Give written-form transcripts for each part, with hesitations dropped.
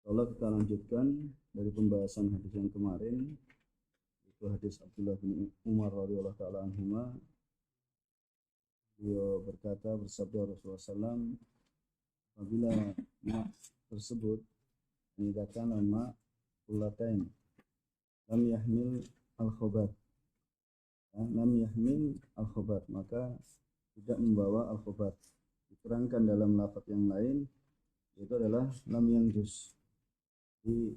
Kalau kita lanjutkan dari pembahasan hadis yang kemarin, itu hadis Abdullah bin Umar radhiyallahu taala anhuma. Beliau berkata, bersabda Rasulullah SAW, apabila mak tersebut menyatakan nama ulatain lam yahmil al-khobat, lam yahmil al-khobat, maka tidak membawa al-khobat. Diterangkan dalam lafaz yang lain, itu adalah lam yanjus, jadi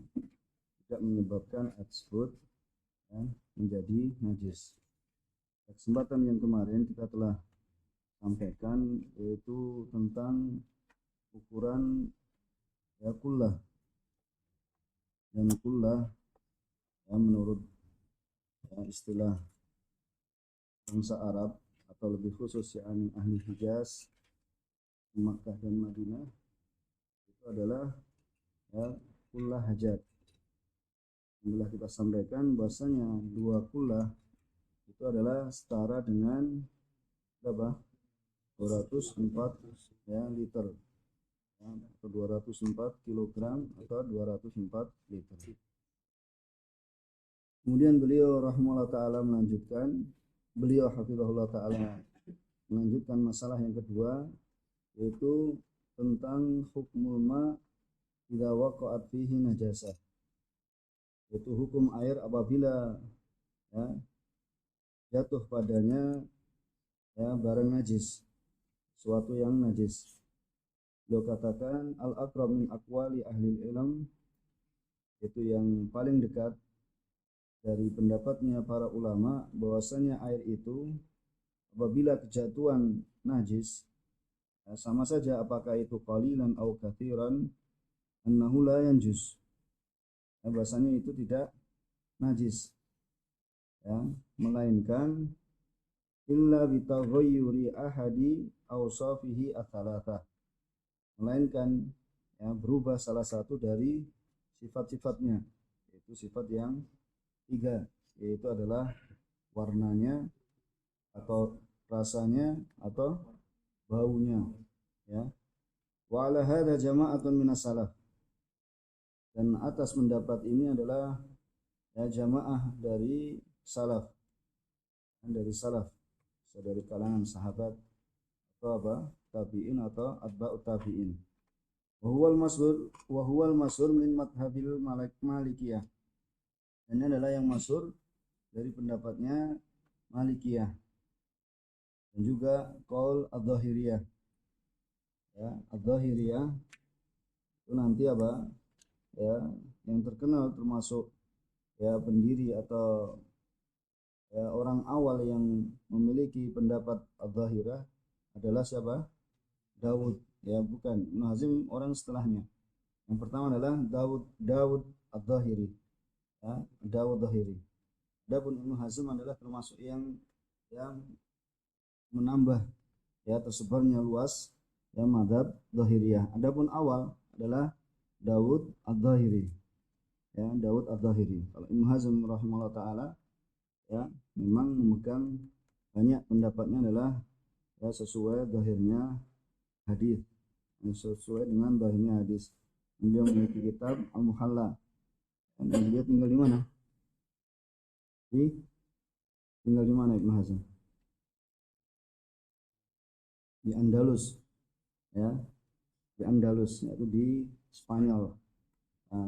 tidak menyebabkan tersebut menjadi najis. Kesempatan yang kemarin kita telah sampaikan yaitu tentang ukuran kullah, dan kullah menurut istilah bangsa Arab atau lebih khusus ahli Hijaz, Makkah dan Madinah, itu adalah kullah hajat. Alhamdulillah kita sampaikan bahwasanya 2 kullah itu adalah setara dengan berapa? 204 liter, atau 204 kilogram atau 204 liter. Kemudian beliau rahimahullah ta'ala melanjutkan masalah yang kedua, yaitu tentang hukmul ma idza waqa'at fihi najasah, yaitu hukum air apabila jatuh padanya barang najis, suatu yang najis. Beliau katakan al-aqrab min aqwali ahli ilm, itu yang paling dekat dari pendapatnya para ulama, bahwasanya air itu apabila kejatuhan najis, sama saja apakah itu qalilan au katsiran, annahu la yanjus, bahwasanya itu tidak najis, melainkan illa bitaghayyuri ahadi awsafihi ats-tsalatsah, melainkan berubah salah satu dari sifat-sifatnya, yaitu sifat yang 3, yaitu adalah warnanya atau rasanya atau baunya, wa ala hadza jama'atun minas salaf, dan atas pendapat ini adalah jamaah dari salaf, dari kalangan sahabat atau tabi'in atau atba'ut tabi'in. Wa huwal masyhur min madhabil Malikiyah. Ini adalah yang masyhur dari pendapatnya Malikiyah, dan juga qaul adz-dzahiriyah. Adz-dzahiriyah itu nanti yang terkenal termasuk pendiri atau orang awal yang memiliki pendapat adz-dzahiriyah adalah siapa? Daud, bukan Ibnu Hazm, orang setelahnya. Yang pertama adalah Daud adz-dzahiri, Daud dzahiri. Adapun Ibnu Hazm adalah termasuk yang menambah tersebarnya luas mazhab dzahiriyah. Adapun awal adalah Daud adz-dzahiri, Daud adz-dzahiri. Kalau Ibnu Hazm rahimahullah taala memang memegang banyak pendapatnya adalah sesuai zahirnya hadis, sesuai dengan zahirnya hadis. Beliau memiliki kitab Al-Muhalla, dan dia tinggal di mana? Tinggal di mana Ibnu Hazm? Di Andalus, di Andalus, yaitu di Spanyol.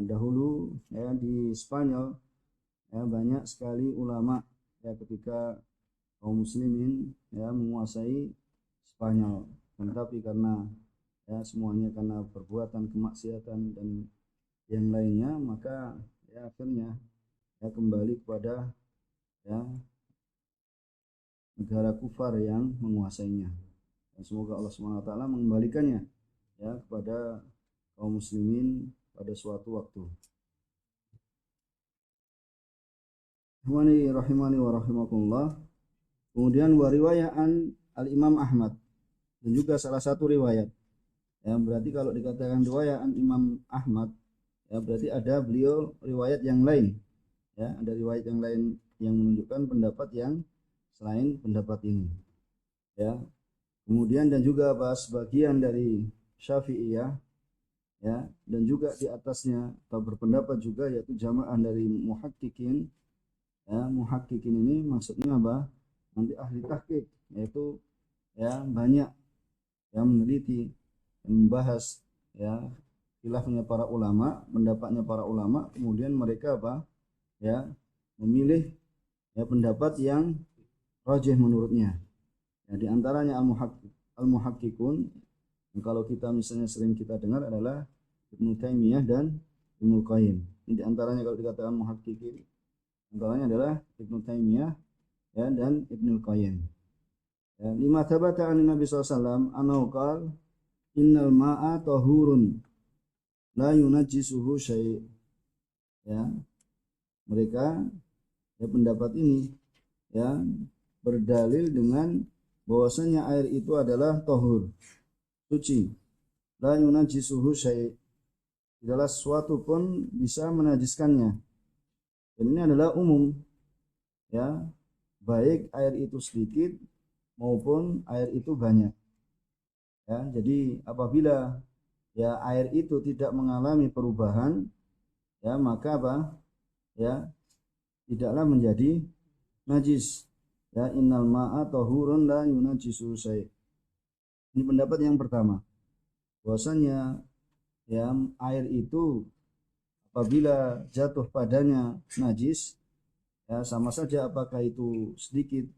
Dahulu di Spanyol banyak sekali ulama ketika kaum muslimin menguasai Spanyol, tetapi karena semuanya karena perbuatan kemaksiatan dan yang lainnya, maka akhirnya kembali kepada negara kufar yang menguasainya. Dan semoga Allah SWT mengembalikannya kepada kaum muslimin pada suatu waktu. Rahimani wa rahimakumullah. Kemudian riwayat al-Imam Ahmad, dan juga salah satu riwayat. Berarti kalau dikatakan riwayat Imam Ahmad, berarti ada beliau riwayat yang lain. Ada riwayat yang lain yang menunjukkan pendapat yang selain pendapat ini. Kemudian dan juga sebagian dari Syafi'iyah ya, dan juga di atasnya atau berpendapat juga yaitu jamaah dari muhaqqiqin. Ya, muhaqqiqin ini maksudnya apa? Nanti ahli tahqiq, yaitu ya banyak yang meneliti dan membahas ya khilafnya para ulama, pendapatnya para ulama, kemudian mereka apa? Ya, memilih ya pendapat yang rajih menurutnya. Ya, di antaranya al-muhaqqiqun, kalau kita misalnya sering kita dengar adalah Ibnu Taimiyah dan Ibnu Qayyim. Ini di antaranya kalau dikatakan muhaqqiqin, antaranya adalah Ibnu Taimiyah ya dan Ibnu Qayyim. Ya, lima thabata an Nabi sallallahu alaihi wasallam annahu qala innal ma'a tahurun la yunajjisuhu syai'. Ya, mereka ya pendapat ini ya berdalil dengan bahwasanya air itu adalah tahur, suci. La yunajjisuhu syai', tidaklah sesuatu pun bisa menajiskannya. Dan ini adalah umum ya, baik air itu sedikit maupun air itu banyak. Ya, jadi apabila ya air itu tidak mengalami perubahan, ya maka apa? Ya, tidaklah menjadi najis. Ya, innal ma'a tahurun la yunajjisu syai'. Ini pendapat yang pertama. Bahwasanya ya air itu apabila jatuh padanya najis, ya sama saja apakah itu sedikit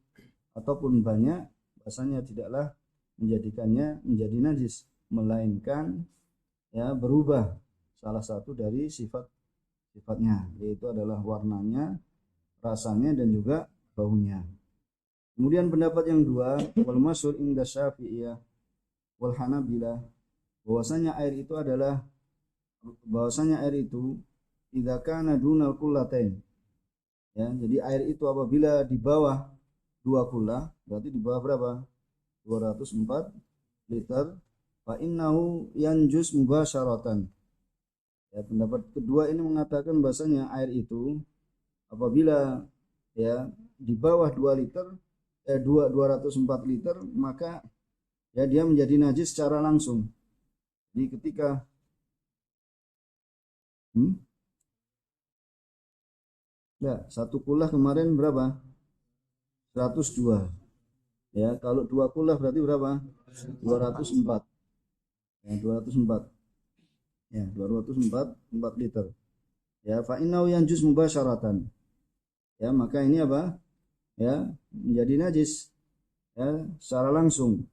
ataupun banyak, bahasanya tidaklah menjadikannya menjadi najis, melainkan ya berubah salah satu dari sifatnya, yaitu adalah warnanya, rasanya dan juga baunya. Kemudian pendapat yang dua, wal masyhur inda Syafi'iyah wal Hanabilah, bahwasanya air itu idza kana dunal kullatain. Ya, jadi air itu apabila di bawah 2 kullah, berarti di bawah berapa? 204 liter, fa innahu yanjus mubasyaratan. Ya, pendapat kedua ini mengatakan bahasanya air itu apabila ya di bawah 2 liter 204 liter, maka ya dia menjadi najis secara langsung. Jadi ketika ya, 1 kullah kemarin berapa? 102. Ya, kalau 2 kullah berarti berapa? 204. Ya, 204. Ya, 4 liter. Ya, fa innahu yanjus mubasyaratan. Ya, maka ini apa? Ya, menjadi najis ya secara langsung.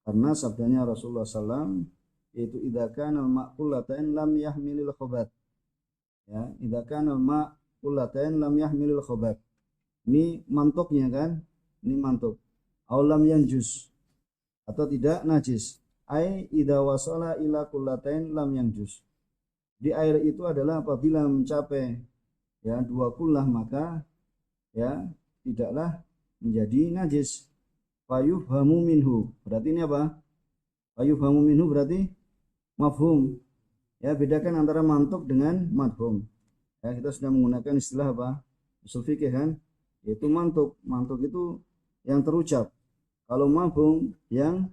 Karena sabdanya Rasulullah SAW, yaitu idza kana al-ma'qulatain lam yahmilil khabath. Ya, idza kana al-ma'qulatain lam yahmilil khabath. Ini mantoknya kan? Ini mantok. Aw lam yanjus, atau tidak najis. Ai idza wasala ila kullatain lam yanjus. Di air itu adalah apabila mencapai ya 2 kullah, maka ya tidaklah menjadi najis. Fayufhamu minhu. Berarti ini apa? Fayufhamu minhu berarti mafhum. Ya, bedakan antara mantuk dengan madhum. Ya, kita sudah menggunakan istilah apa? Usul fikih kan? Yaitu mantuk. Mantuk itu yang terucap. Kalau mafhum yang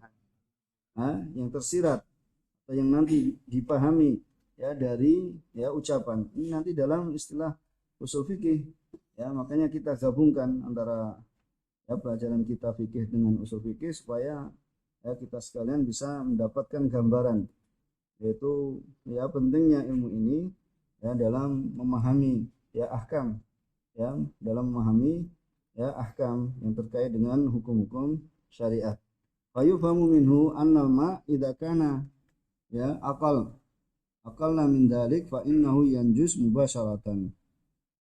tersirat atau yang nanti dipahami ya dari ya ucapan. Ini nanti dalam istilah usul fikih. Ya, makanya kita gabungkan antara ya pelajaran kita fikih dengan usul fikih supaya ya kita sekalian bisa mendapatkan gambaran, yaitu ya pentingnya ilmu ini ya dalam memahami ya ahkam, ya dalam memahami ya ahkam yang terkait dengan hukum-hukum syariat. Fayufhamu minhu annal ma idza kana ya aqalla min dzalik fa innahu yanjus mubasyaratan.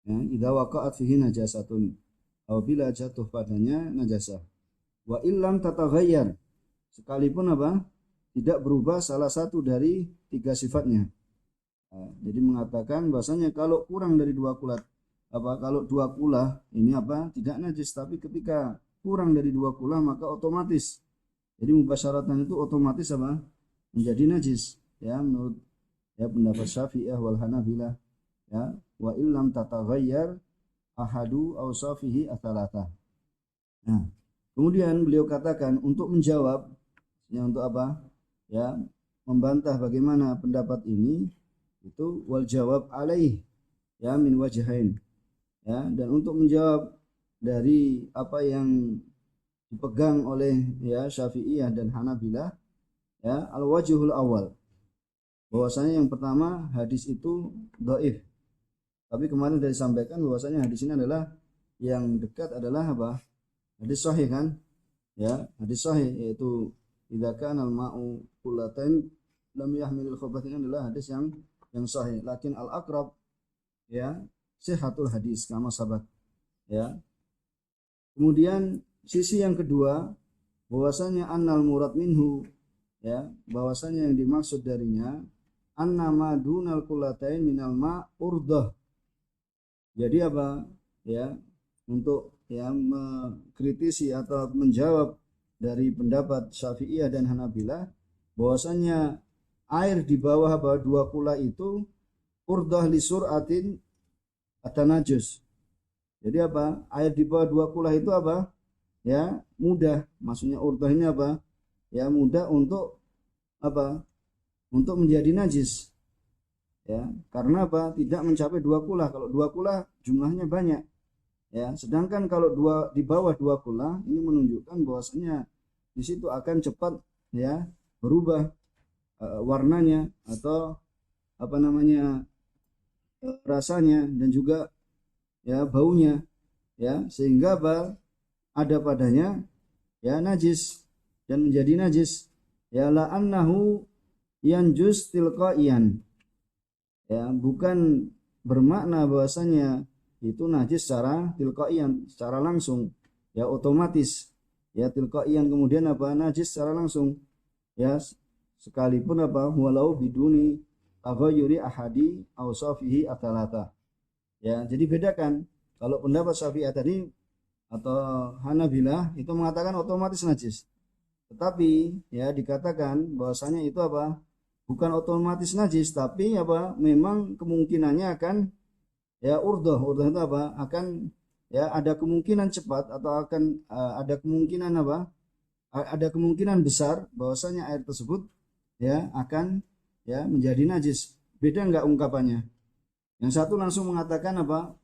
Ya, idza waqa'at fihi najasatun, apabila jatuh padanya najasah. Wa illam tataghayyar, sekalipun apa? Tidak berubah salah satu dari 3 sifatnya. Nah, jadi mengatakan bahasanya kalau kurang dari 2 kulat, kalau 2 kulah ini apa? Tidak najis, tapi ketika kurang dari 2 kulah maka otomatis. Jadi mubasyaratan itu otomatis apa? Menjadi najis. Ya, menurut ya pendapat Syafi'iyah wal Hanabilah. Ya, wa illam tataghayyar ahadu awsafihi atsalatah. Nah, kemudian beliau katakan untuk menjawab ya untuk apa? Ya, membantah bagaimana pendapat ini itu wal jawab alaih ya min wajhain ya, dan untuk menjawab dari apa yang dipegang oleh ya Syafi'iyah dan Hanabilah ya al wajhul awal, bahwasanya yang pertama hadis itu dhaif. Tapi kemarin sudah disampaikan bahwasanya hadis ini adalah yang dekat adalah apa? Hadis sahih kan? Ya, hadis sahih yaitu idza kana al-ma'u qullatan lam yahmilul khabath, ini adalah hadis yang sahih. Lakin al-aqrab ya sihhatul hadis kama sabat. Ya. Kemudian sisi yang kedua bahwasanya annal murad minhu ya, bahwasanya yang dimaksud darinya annama dunal qullatain minal ma urdah. Jadi apa? Ya, untuk ya mengkritisi atau menjawab dari pendapat Syafi'iyah dan Hanabilah bahwasanya air di bawah dua kula itu urdah li sur'atin atanajus. Jadi apa? Air di bawah dua kula itu apa? Ya, mudah. Maksudnya urdah ini apa? Ya, mudah untuk apa? Untuk menjadi najis. Ya, karena apa? Tidak mencapai dua kula. Kalau dua kula jumlahnya banyak. Ya, sedangkan kalau di bawah dua kula ini menunjukkan bahwasanya di situ akan cepat ya berubah warnanya atau apa namanya rasanya dan juga ya baunya ya, sehingga apa? Ada padanya ya najis dan menjadi najis ya la annahu yanjus tilqaiyan. Ya, bukan bermakna bahwasanya itu najis secara tilqaiyan, secara langsung, ya otomatis. Ya tilqaiyan kemudian apa? Najis secara langsung. Ya, sekalipun apa? Walau biduni taghayyuri ahadi awsafihi atalata. Ya, jadi bedakan. Kalau pendapat Syafi'iyah tadi atau Hanabilah itu mengatakan otomatis najis. Tetapi ya dikatakan bahwasanya itu apa? Bukan otomatis najis, tapi apa? Memang kemungkinannya akan ya urdah itu apa? Akan ya ada kemungkinan cepat atau akan ada kemungkinan apa? Ada kemungkinan besar bahwasanya air tersebut ya akan ya menjadi najis. Beda enggak ungkapannya? Yang satu langsung mengatakan apa?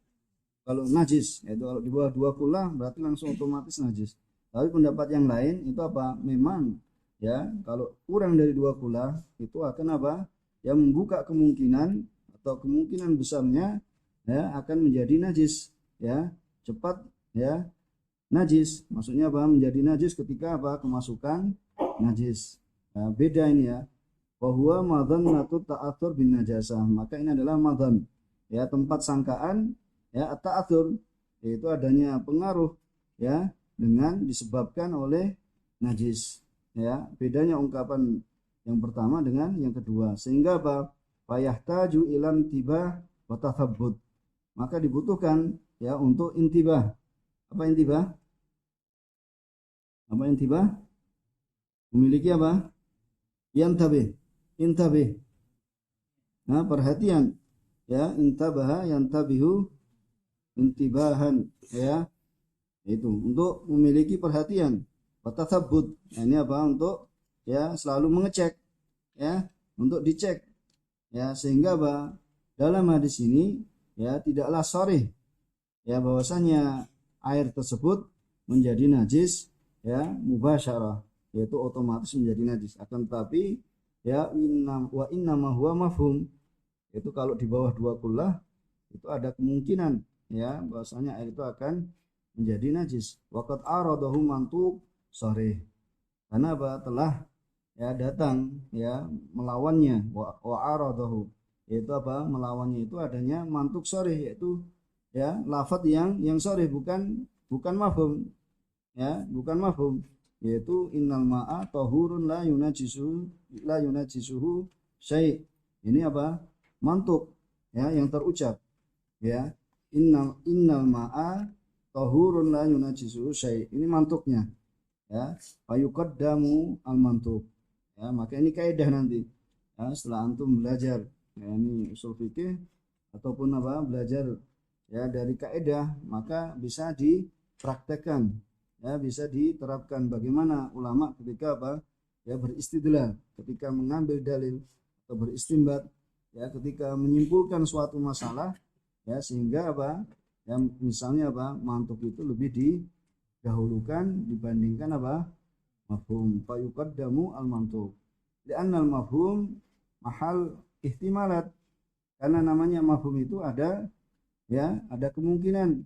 Kalau najis, yaitu kalau di bawah dua kula berarti langsung otomatis najis. Tapi pendapat yang lain itu apa? Memang ya kalau kurang dari dua kula itu akan apa? Ya membuka kemungkinan atau kemungkinan besarnya ya akan menjadi najis ya, cepat ya najis. Maksudnya apa? Menjadi najis ketika apa? Kemasukan najis. Nah, beda ini ya. Bahwa madhannatu ta'atsur bin najasah. Maka ini adalah madhan ya, tempat sangkaan ya ta'atsur, yaitu adanya pengaruh ya dengan disebabkan oleh najis. Ya, bedanya ungkapan yang pertama dengan yang kedua. Sehingga apa? Fayahtaju ilan tibah wa tathabbut. Maka dibutuhkan ya untuk intibah. Apa intibah? Apa intibah? Memiliki apa? Yantabih. Intabih. Nah, perhatian. Ya, intabaha yantabihu intibahan ya. Itu untuk memiliki perhatian. Watathabbut. Nah, ini apa? Untuk ya selalu mengecek ya, untuk dicek ya, sehingga apa? Dalam hadis ini ya tidaklah sharih ya bahwasanya air tersebut menjadi najis ya mubasyarah, yaitu otomatis menjadi najis. Akan tetapi ya wa inna ma huwa mafhum, itu kalau di bawah dua kullah itu ada kemungkinan ya bahwasanya air itu akan menjadi najis. Waqad aradahu mantuq sharih. Karena apa? Telah ya datang ya melawannya wa aradahu, yaitu apa? Melawannya itu adanya mantuk sharih, yaitu ya lafaz yang sharih, bukan mafhum ya, bukan mafhum, yaitu innal ma'a tahurun la yunajisuhu syai'. Ini apa? Mantuk ya yang terucap ya, innal ma'a tahurun la yunajisuhu syai'. Ini mantuknya ya, fayuqaddamu al mantuk ya. Maka ini kaidah nanti ya, setelah antum belajar ya, ini usul fikih ataupun apa belajar ya dari kaidah, maka bisa dipraktekkan ya, bisa diterapkan bagaimana ulama ketika apa ya beristidlal, ketika mengambil dalil atau beristinbat, ya ketika menyimpulkan suatu masalah, ya sehingga apa, ya misalnya apa, mantuk itu lebih didahulukan dibandingkan apa, mafhum. Fa yuqaddamu al mantuk li'anna al mafhum mahal ihtimalat, karena namanya mafhum itu ada, ya ada kemungkinan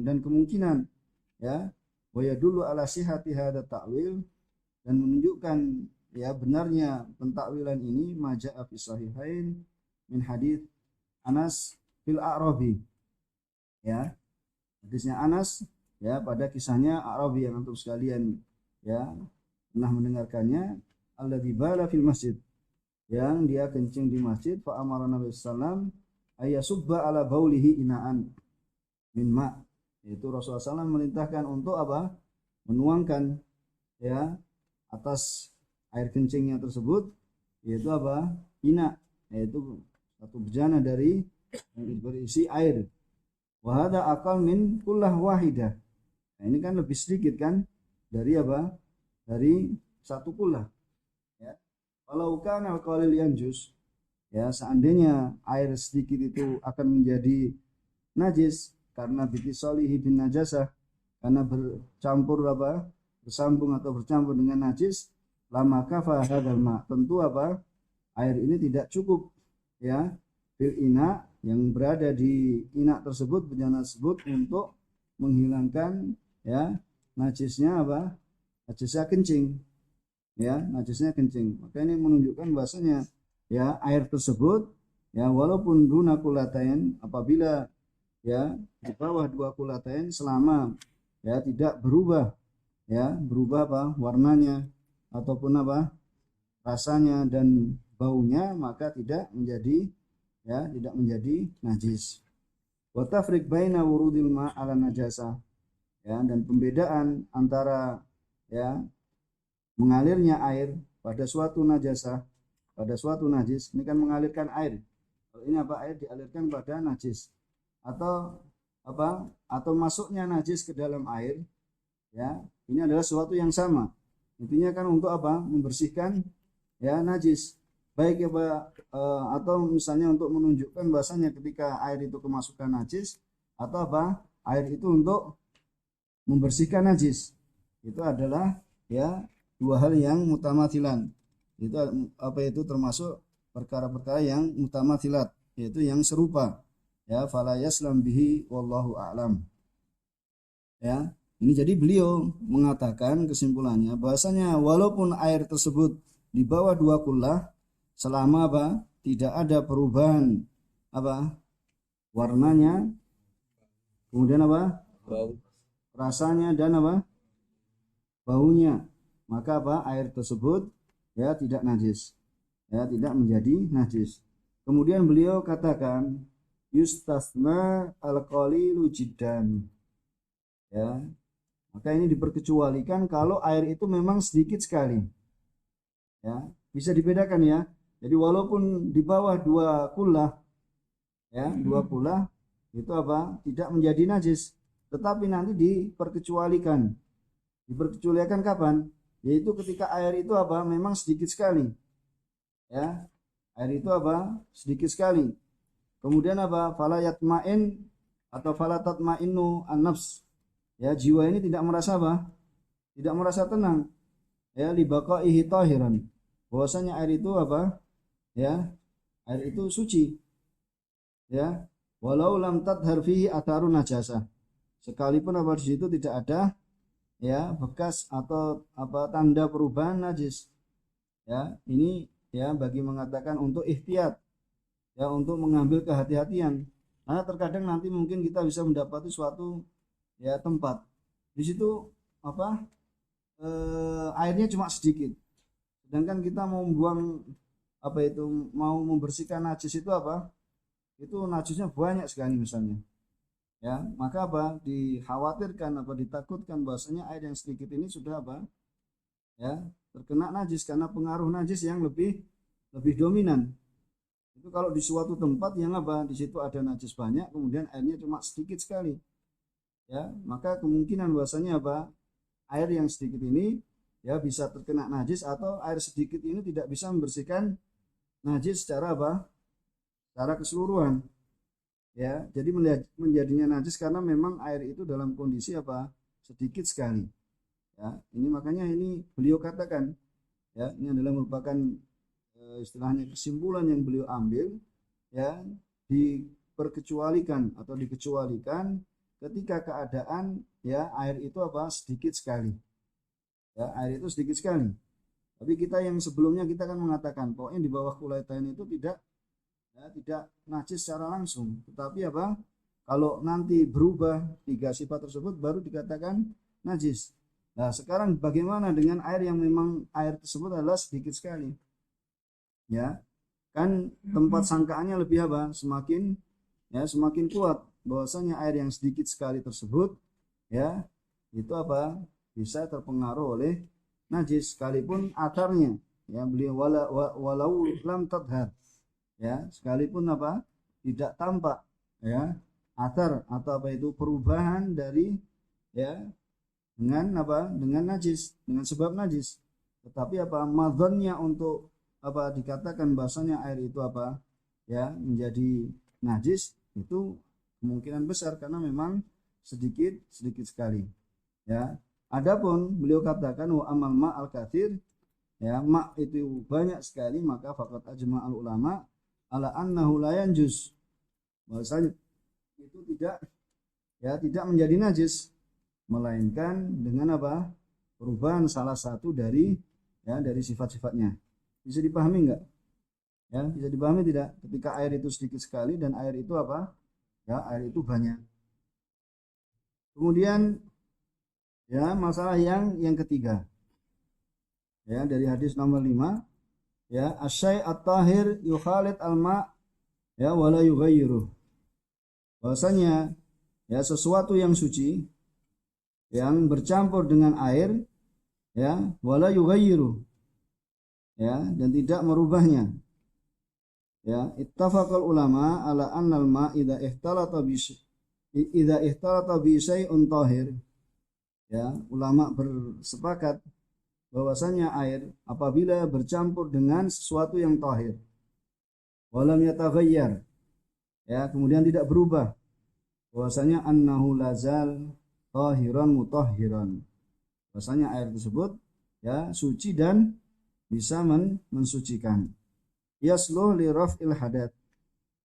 dan kemungkinan, ya wa yadullu ala sihhati hadza ta'wil, dan menunjukkan ya benarnya pentakwilan ini maja'a fi sahihain min hadits Anas fil A'rabi, ya hadisnya Anas, ya pada kisahnya A'rabi yang antum sekalian ya pernah mendengarkannya, alladzi bala fil masjid, yang dia kencing di masjid, fa amara Nabi sallam ayasubba ala baulihi inaan min ma, yaitu Rasulullah SAW memerintahkan untuk apa, menuangkan ya atas air kencingnya tersebut, yaitu apa, ina, yaitu satu bejana dari yang berisi air. Wa hadza aqal min kullah wahidah. Nah, ini kan lebih sedikit kan dari apa? Dari satu kullah. Ya. Walau kana al-qalil yanjus, ya seandainya air sedikit itu akan menjadi najis karena bitisalihi bin najasah, karena bercampur apa? Bersambung atau bercampur dengan najis, lama kafa hadzal ma, tentu apa? Air ini tidak cukup, ya fil ina, yang berada di ina tersebut, bejana tersebut, untuk menghilangkan ya najisnya apa, najisnya kencing, ya najisnya kencing. Maka ini menunjukkan bahasanya ya air tersebut ya walaupun duna kulatain, apabila ya di bawah 2 kulatain, selama ya tidak berubah, ya berubah apa warnanya ataupun apa rasanya dan baunya, maka tidak menjadi ya tidak menjadi najis. Wa tafriq baina wurudil ma' ala najasa, ya dan pembedaan antara ya mengalirnya air pada suatu najasah, pada suatu najis, ini kan mengalirkan air. Kalau ini apa, air dialirkan pada najis, atau apa, atau masuknya najis ke dalam air, ya ini adalah sesuatu yang sama. Intinya kan untuk apa, membersihkan ya najis, baik ya atau misalnya untuk menunjukkan bahasanya ketika air itu kemasukan najis, atau apa, air itu untuk membersihkan najis. Itu adalah ya 2 hal yang mutamathilan. Itu apa, itu termasuk perkara-perkara yang mutamathilat, yaitu yang serupa, ya fala yaslam bihi wallahu a'lam. Ya ini jadi beliau mengatakan kesimpulannya bahasanya walaupun air tersebut di bawah 2 kullah, selama apa, tidak ada perubahan apa warnanya, kemudian apa bau, rasanya, dan apa baunya, maka apa, air tersebut ya tidak najis, ya tidak menjadi najis. Kemudian beliau katakan yustasna al-qalilu jiddan, ya maka ini diperkecualikan kalau air itu memang sedikit sekali, ya bisa dibedakan ya. Jadi walaupun di bawah 2 kullah, ya 2 kullah itu apa, tidak menjadi najis, tetapi nanti diperkecualikan. Diperkecualikan kapan? Yaitu ketika air itu apa, memang sedikit sekali, ya air itu apa, sedikit sekali. Kemudian apa, fala yatma'in atau fala tatma'innu an-nafs, ya jiwa ini tidak merasa apa, tidak merasa tenang, ya li baqaihi tahiran, bahwasanya air itu apa, ya air itu suci, ya walau lam tadhar fihi atharun najasah, sekalipun apa di situ tidak ada ya bekas atau apa tanda perubahan najis. Ya ini ya bagi mengatakan untuk ihtiyat, ya untuk mengambil kehati-hatian, karena terkadang nanti mungkin kita bisa mendapati suatu ya tempat di situ apa airnya cuma sedikit, sedangkan kita mau membuang apa itu, mau membersihkan najis itu apa, itu najisnya banyak sekali misalnya, ya maka apa, dikhawatirkan apa, ditakutkan bahwasanya air yang sedikit ini sudah apa ya terkena najis karena pengaruh najis yang lebih dominan. Itu kalau di suatu tempat yang apa, di situ ada najis banyak, kemudian airnya cuma sedikit sekali, ya maka kemungkinan bahwasanya apa, air yang sedikit ini ya bisa terkena najis, atau air sedikit ini tidak bisa membersihkan najis secara apa? Secara keseluruhan. Ya, jadi menjadinya najis karena memang air itu dalam kondisi apa? Sedikit sekali. Ya, ini makanya ini beliau katakan, ya, ini adalah merupakan istilahnya kesimpulan yang beliau ambil, ya, diperkecualikan atau dikecualikan ketika keadaan, ya, air itu apa? Sedikit sekali. Ya, air itu sedikit sekali. Tapi kita yang sebelumnya kita kan mengatakan pokoknya di bawah kulaitain itu tidak, ya, tidak najis secara langsung, tetapi apa? Kalau nanti berubah tiga sifat tersebut baru dikatakan najis. Nah, sekarang bagaimana dengan air yang memang air tersebut adalah sedikit sekali? Ya, kan tempat sangkaannya lebih apa? Semakin, ya, semakin kuat bahwasanya air yang sedikit sekali tersebut, ya, itu apa? Bisa terpengaruh oleh najis sekalipun akarnya, ya, beliau walau lam tadhar, ya, sekalipun apa? Tidak tampak, ya, athar atau apa itu perubahan dari, ya, dengan apa? Dengan najis, dengan sebab najis. Tetapi apa? Madhannya untuk apa dikatakan bahasanya air itu apa? Ya, menjadi najis itu kemungkinan besar karena memang sedikit sekali. Ya. Adapun beliau katakan wa amal ma al katsir, ya, ma itu banyak sekali, maka faqat ajma al ulama ala annahu la yanjus, bahwasanya itu tidak, ya, tidak menjadi najis melainkan dengan apa? Perubahan salah satu dari, ya, dari sifat-sifatnya. Bisa dipahami enggak? Ya, bisa dipahami tidak? Ketika air itu sedikit sekali dan air itu apa? Ya, air itu banyak. Kemudian, ya, masalah yang ketiga. Ya, dari hadis nomor 5, ya, asyai at-tahir yukhalid al-ma, ya, wala yughayyiruh. Bahwasanya, ya, sesuatu yang suci yang bercampur dengan air, ya, wala yughayyiruh, ya, dan tidak merubahnya. Ya, ittafaqal ulama ala annal ma idza ihtalata bi syai'un tahir. Ya, ulama bersepakat bahwasanya air apabila bercampur dengan sesuatu yang tahir, walam yataghayyar, ya, kemudian tidak berubah, bahwasanya annahu lazal tahiran mutahhiran, bahwasanya air tersebut, ya, suci dan bisa mensucikan. Yasluh li raf'il hadath,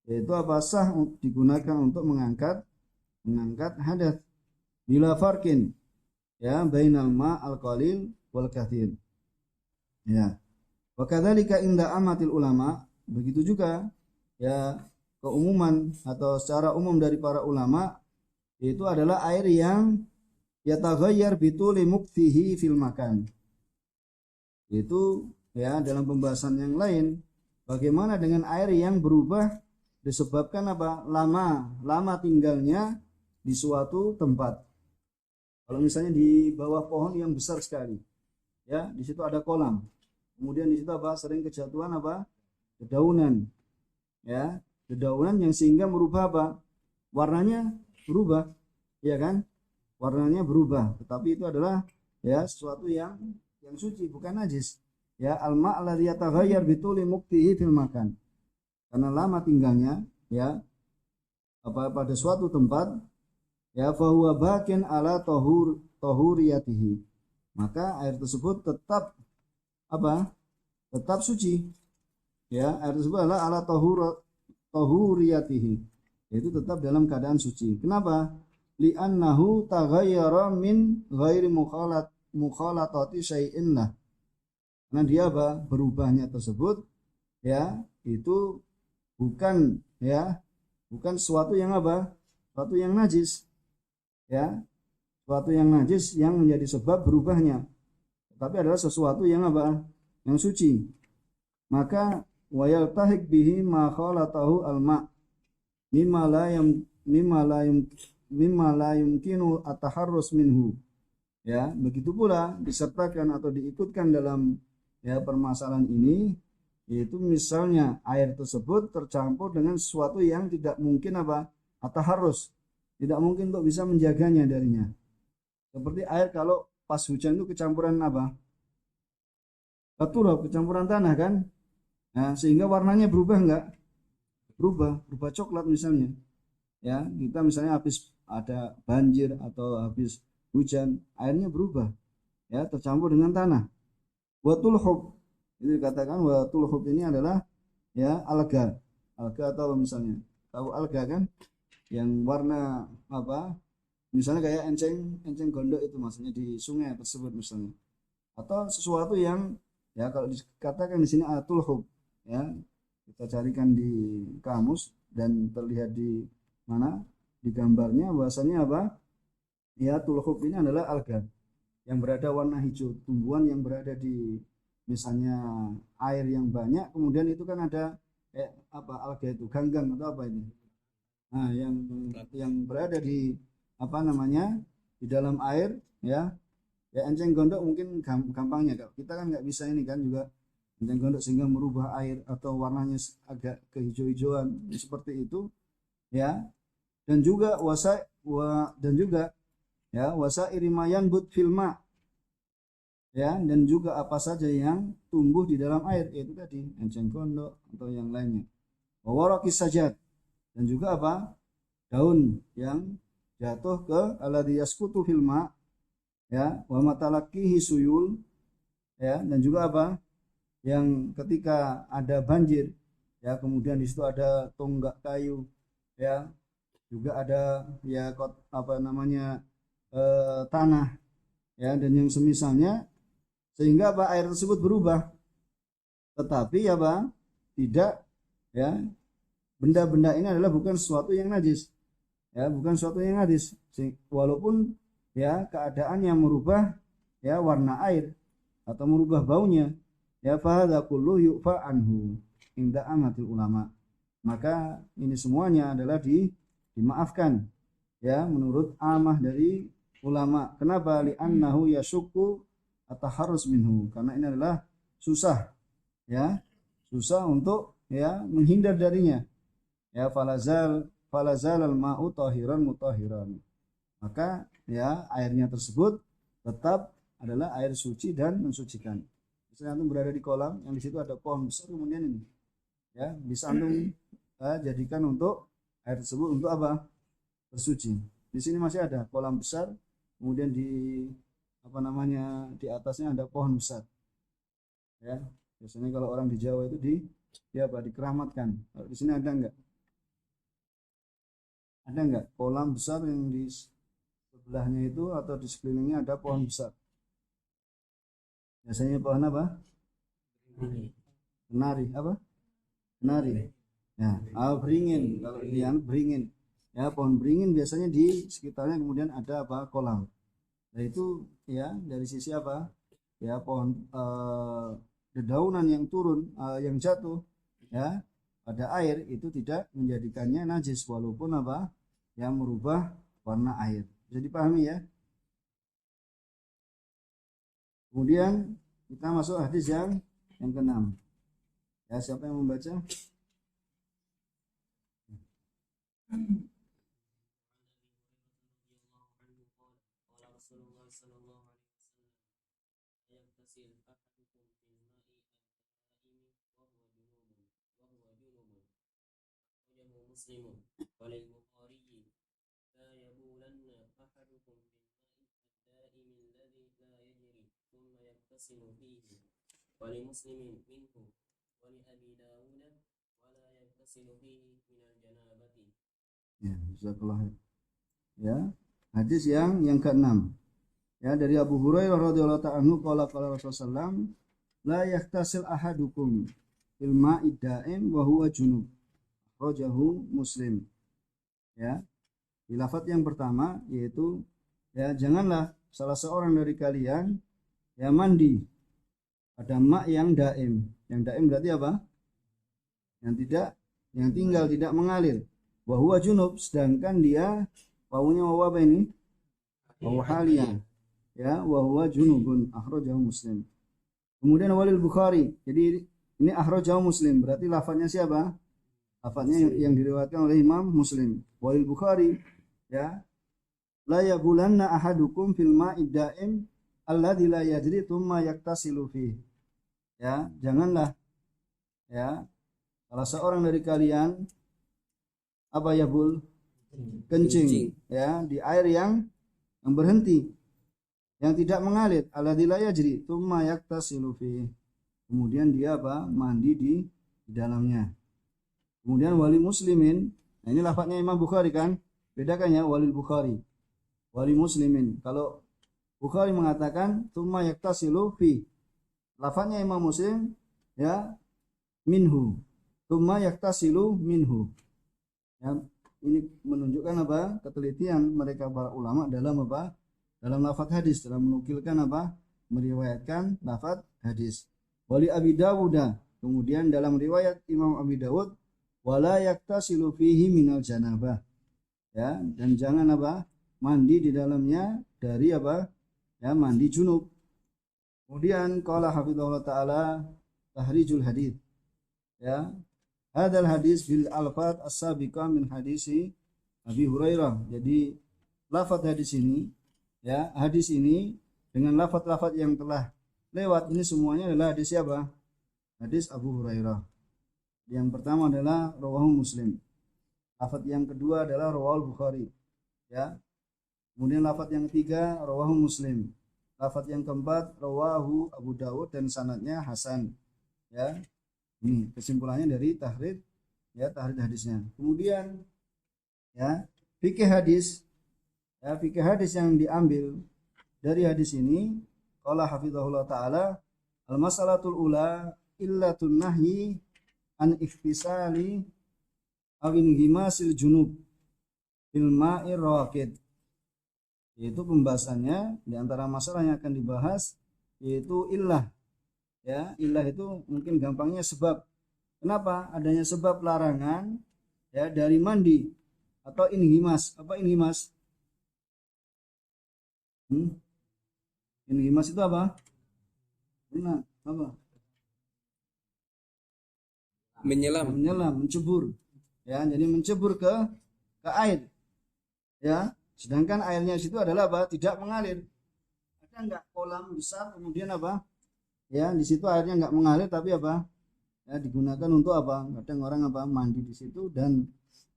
yaitu apa? Sah digunakan untuk mengangkat hadas, bila farkin, ya, bainal ma al qalil wal kathir. Ya, wa kadzalika inda amatil ulama, begitu juga, ya, keumuman atau secara umum dari para ulama, itu adalah air yang yataghayyar bituli muktihi fil makan. Itu, ya, dalam pembahasan yang lain, bagaimana dengan air yang berubah disebabkan apa? Lama tinggalnya di suatu tempat. Kalau misalnya di bawah pohon yang besar sekali, ya, di situ ada kolam. Kemudian di situ apa? Sering kejatuhan apa? Dedaunan. Ya, dedaunan yang sehingga merubah apa? Warnanya berubah, ya kan? Warnanya berubah, tetapi itu adalah, ya, sesuatu yang suci, bukan najis. Ya, al-ma' alladhi yataghayyar bituli muktihi fil makan. Karena lama tinggalnya, ya, apa pada suatu tempat, ya, fahuwa bakin ala tahuriyatihi, maka air tersebut tetap apa? Tetap suci. Ya, air tersebut adalah ala tahuriyatihi, yaitu tetap dalam keadaan suci. Kenapa? Li'annahu taghayyara min ghairi mukhalatati syai'in lah. Karena dia apa? Berubahnya tersebut, ya, itu bukan, ya, bukan sesuatu yang apa? Sesuatu yang najis. Ya, sesuatu yang najis yang menjadi sebab berubahnya, tetapi adalah sesuatu yang apa? Yang suci. Maka wayal tahik bihi ma khalatahu al-ma' mimma la yumkinu at-taharrus minhu. Ya, begitu pula disertakan atau diikutkan dalam, ya, permasalahan ini, yaitu misalnya air tersebut tercampur dengan sesuatu yang tidak mungkin apa? At-taharrus, tidak mungkin untuk bisa menjaganya darinya. Seperti air kalau pas hujan itu kecampuran apa? Turab, kecampuran tanah kan. Nah, sehingga warnanya berubah enggak? Berubah coklat misalnya. Ya, kita misalnya habis ada banjir atau habis hujan, airnya berubah, ya, tercampur dengan tanah. Watul hub, itu dikatakan watul hub ini adalah ya alga, atau misalnya tahu alga kan, yang warna apa? Misalnya kayak enceng enceng gondok itu maksudnya di sungai tersebut misalnya, atau sesuatu yang ya kalau dikatakan di sini atul hub, ya kita carikan di kamus dan terlihat di mana di gambarnya bahasanya apa? Ya, tulhub ini adalah alga yang berada warna hijau, tumbuhan yang berada di misalnya air yang banyak, kemudian itu kan ada apa alga itu ganggang atau apa ini? Nah, yang berada di apa namanya di dalam air, ya, ya enceng gondok mungkin gampangnya kalau kita kan nggak bisa ini kan juga enceng gondok sehingga merubah air atau warnanya agak kehijau-hijauan seperti itu, ya. Dan juga dan juga ya wasa irimayan but filma, ya, dan juga apa saja yang tumbuh di dalam air yaitu tadi enceng gondok atau yang lainnya. Wawarokis sajad, dan juga apa daun yang jatuh ke alladhi yasqutu filma, ya, wa matalakihi suyul, ya, dan juga apa yang ketika ada banjir, ya, kemudian di situ ada tonggak kayu, ya, juga ada ya apa namanya tanah, ya, dan yang semisalnya, sehingga apa air tersebut berubah, tetapi ya apa tidak, ya, benda-benda ini adalah bukan sesuatu yang najis, ya, bukan sesuatu yang najis, walaupun ya keadaan yang merubah ya warna air atau merubah baunya, ya fahadza kullu yu'fa anhu inda amatil ulama, maka ini semuanya adalah dimaafkan, ya, menurut amah dari ulama. Kenapa? Li'annahu yashukku ataharus minhu, karena ini adalah susah, ya, susah untuk ya menghindar darinya, ya, falazal al ma'u tahiran mutahiran, maka ya airnya tersebut tetap adalah air suci dan mensucikan. Misalnya antum berada di kolam yang di situ ada pohon besar, kemudian ini, ya, bisa antum jadikan untuk air tersebut untuk apa? Bersuci. Di sini masih ada kolam besar, kemudian di apa namanya di atasnya ada pohon besar, ya. Biasanya kalau orang di Jawa itu di apa dikeramatkan. Kalau di sini ada enggak? Ada enggak kolam besar yang di sebelahnya itu atau di sekelilingnya ada pohon besar? Biasanya pohon apa? Kenari apa? Kenari. Ya, beringin. Kalau yang beringin, ya, pohon beringin biasanya di sekitarnya kemudian ada apa? Kolam. Nah itu ya dari sisi apa? Ya pohon dedaunan yang turun, yang jatuh, ya, pada air itu tidak menjadikannya najis walaupun apa? Yang merubah warna air. Bisa dipahami ya? Kemudian kita masuk hadis yang keenam. Ya, siapa yang membaca? مسلم وللبخاري لا يبولن أحدكم بالماء الدائم الذي لا يجري ثم يغتسل فيه ولمسلم منه ولأبي داود ولا يغتسل فيه من الجنابة. Ya, jazakallah. Ya, hadis yang keenam. Ya, dari Abu Hurairah radhiyallahu ta'ala anhu qala Rasulullah sallam la yahtasil ahadukum fil ma'id da'im wa huwa junub. Rajahu Muslim. Ya, di lafaz yang pertama yaitu ya janganlah salah seorang dari kalian ya mandi pada ma' yang daim. Yang daim berarti apa? Yang tinggal tidak mengalir. Wa huwa junub, sedangkan dia wawunya wawu apa ini? Wawu haliyah. Ya, wa huwa junubun, akhrajahu Muslim. Kemudian walil Bukhari. Jadi ini akhrajahu Muslim, berarti lafaznya siapa? Lafaznya yang diriwayatkan oleh Imam Muslim. Walil Bukhari, ya, la yabulanna ahadukum fil ma'id da'im alladzi la yajri thumma yaktasilu fihi. ya janganlah ya salah seorang dari kalian apa ya bul kencing ya di air yang berhenti yang tidak mengalir alladzi la yajri tsumma yaktasilu fi kemudian dia apa mandi di dalamnya. Kemudian wali muslimin, nah ini lafadznya Imam Bukhari kan, bedakan ya wali Bukhari wali muslimin. Kalau Bukhari mengatakan tsumma yaktasilu fi, lafadznya Imam Muslim ya minhu, tsumma yaktasilu minhu ya. Ini menunjukkan apa ketelitian mereka para ulama dalam apa dalam lafadz hadis, dalam menukilkan apa meriwayatkan lafadz hadis. Wali Abi Dawud, kemudian dalam riwayat Imam Abi Dawud wala yaktasilu fihi minal janabah ya, dan jangan apa mandi di dalamnya dari apa ya mandi junub. Kemudian qala hafizahullah taala tahrijul hadis ya hadal hadis bil alfat as-sabiqah min hadisi Abi Hurairah. Jadi lafaz hadis ini ya hadis ini dengan lafaz-lafaz yang telah lewat ini semuanya adalah hadis siapa? Hadis Abu Hurairah. Yang pertama adalah rawahu Muslim. Lafaz yang kedua adalah rawahul Bukhari. Ya. Kemudian lafaz yang ketiga rawahu Muslim. Lafaz yang keempat rawahu Abu Dawud dan sanadnya hasan. Ya. Ini kesimpulannya dari tahrid ya tahrid hadisnya. Kemudian ya fikih hadis ya fikih hadis yang diambil dari hadis ini qala hafizahullah taala al-mas'alatul ula illatun nahyi an ikhtisali awin ghimasil junub fil ma'ir raqid, yaitu pembahasannya di antara masalah yang akan dibahas yaitu illah ya. Illah itu mungkin gampangnya sebab, kenapa adanya sebab larangan ya dari mandi atau inghimas. Apa inghimas? Inghimas itu apa? Benar, apa? Menyelam, mencebur. Ya, jadi mencebur ke air. Ya, sedangkan airnya situ adalah apa? Tidak mengalir. Ada enggak kolam besar kemudian apa? Ya, di situ airnya enggak mengalir tapi apa? Ya, digunakan untuk apa? Kadang orang apa? Mandi di situ dan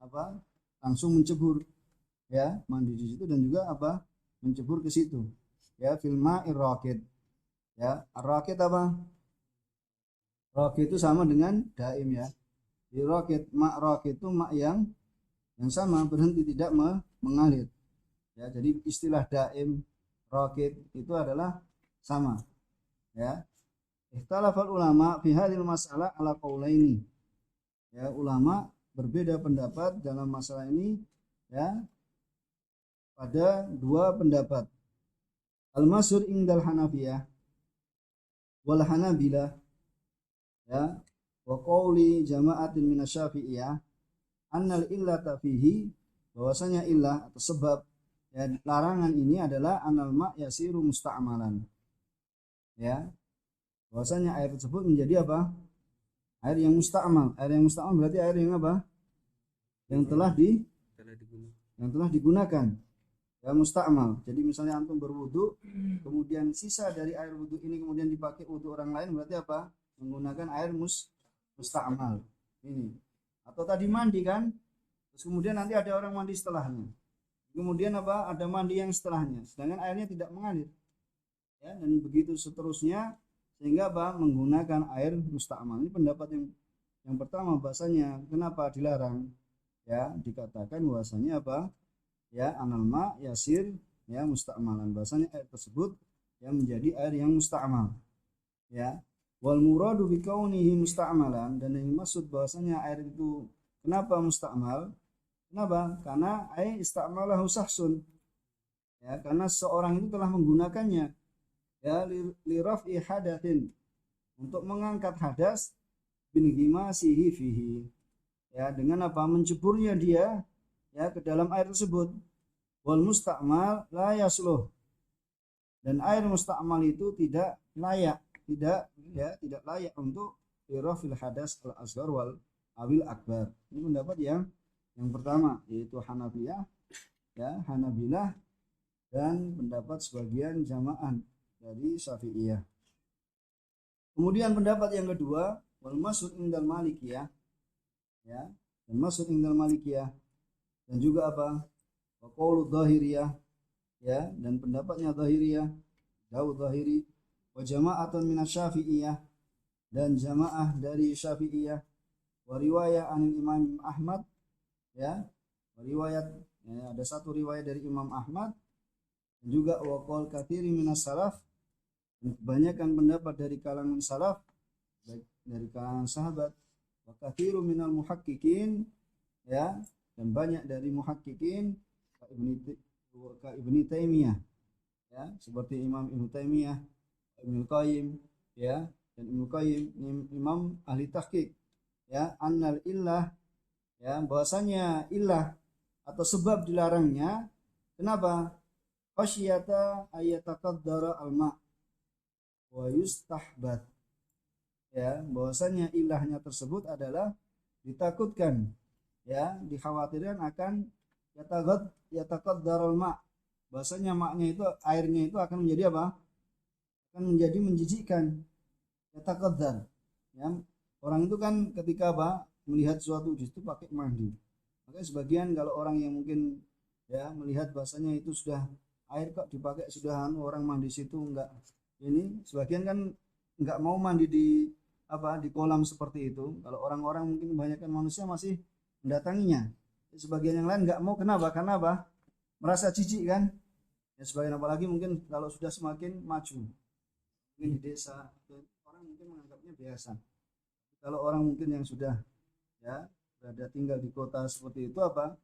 apa? Langsung mencebur. Ya, mandi di situ dan juga apa? Mencebur ke situ. Ya, fil ma'ir raqid. Ya, ar-raqid apa? Raqid itu sama dengan daim ya. Di raqid, mak raqid itu mak yang sama berhenti tidak mengalir. Ya, jadi istilah daim, raqid itu adalah sama. Ya. Ikhtalafal ulama fi hadhil mas'alah ala qaulaini. Ya, ulama berbeda pendapat dalam masalah ini ya pada dua pendapat. Al-masyhur indal Hanafiyah wal Hanabilah ya wa qauli jama'atin minasyafi'iyah annal illata fihi, bahwasanya illah atau sebab ya larangan ini adalah anal ma' yasiru musta'malan ya, bahwasanya air tersebut menjadi apa? Air yang musta'mal. Air yang musta'mal berarti air yang apa? Yang telah digunakan ya, musta'mal. Jadi misalnya antum berwudu kemudian sisa dari air wudu ini kemudian dipakai wudu orang lain, berarti apa? Menggunakan air musta'mal ini. Atau tadi mandi kan, terus kemudian nanti ada orang mandi setelahnya, kemudian apa? Ada mandi yang setelahnya, sedangkan airnya tidak mengalir ya, dan begitu seterusnya sehingga apa? Menggunakan air musta'mal. Ini pendapat yang pertama. Bahasanya kenapa dilarang ya, dikatakan bahasanya apa ya, anal ma yasir ya musta'malan, bahasanya air tersebut yang menjadi air yang musta'mal ya. Wal muradu bi kaunihi musta'malan, dan yang dimaksud bahwasanya air itu kenapa musta'mal? Kenapa? Karena air ista'malahu sahsun. Ya, karena seorang itu telah menggunakannya ya li raf'i hadatsin, untuk mengangkat hadas bin ghimasihi fihi. Ya, dengan apa? Menceburnya dia ya ke dalam air tersebut. Wal musta'mal la yasluh, dan air musta'mal itu tidak layak, tidak layak untuk irafil hadas al asghar wal awil akbar. Ini pendapat yang pertama, yaitu Hanafiyah ya, Hanabilah, dan pendapat sebagian jamaah dari Syafi'iyah. Kemudian pendapat yang kedua, wal masyhur indal Malikiyah, ya, dan masyhur indal Malikiyah, dan juga apa? Wa qaulu Dhahiriyah, ya, dan pendapatnya Dhahiriyah, Daud Dhahiri, wa jama'atun minasy-Syafi'iyah, dan jamaah dari Syafi'iyah, wa riwayah anil Imam Ahmad, ya, riwayat, ya, ada satu riwayat dari Imam Ahmad, dan juga wa qaul katsiri minas salaf, dan kebanyakan pendapat dari kalangan salaf, baik dari kalangan sahabat, wa katsiru minal muhaqqiqin, ya, dan banyak dari muhaqqiqin ka Ibnu Taimiyah, ya, seperti Imam Ibnu Taimiyah, Ibnu Qayyim, ya, dan Ibnu Qayyim, imam ahli tahqiq, ya, annal illah, ya, bahwasanya illah atau sebab dilarangnya, kenapa? Khasyata ayataqaddara al-ma' wa yustahbad, ya, bahwasanya ilahnya tersebut adalah ditakutkan, ya, dikhawatirkan akan yataqaddarul ma', bahwasanya maknya itu, airnya itu akan menjadi apa? Akan menjadi menjijikkan. Yataqaddar, ya, orang itu kan ketika apa? Melihat suatu di situ pakai mandi. Maka sebagian kalau orang yang mungkin, ya, melihat bahwasanya itu sudah air kok dipakai sudah orang mandi situ enggak, ini sebagian kan enggak mau mandi di apa, di kolam seperti itu. Kalau orang-orang mungkin kebanyakan manusia masih mendatanginya. Sebagian yang lain enggak mau, kenapa? Karena apa? Merasa jijik kan? Ya, sebagian apalagi mungkin kalau sudah semakin maju, mungkin di desa, orang mungkin menganggapnya biasa. Kalau orang mungkin yang sudah, ya, berada tinggal di kota seperti itu apa?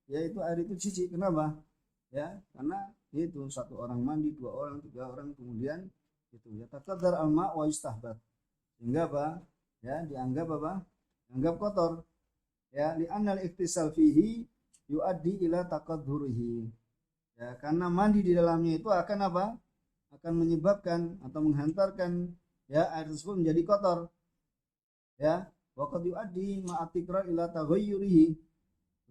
Ya itu air itu jijik. Kenapa? Ya, karena itu satu orang mandi, dua orang, tiga orang, kemudian itu ya taqaddar al-ma' wa yustahbab, sehingga apa? Ya, dianggap apa? Dianggap kotor. Ya, li'annal iktisal fihi yuaddi ila taqaddurihi. Ya, karena mandi di dalamnya itu akan apa? Akan menyebabkan atau menghantarkan, ya, air tersebut menjadi kotor. Ya, wa qad yuaddi ma'atikra ila taghayyurihi.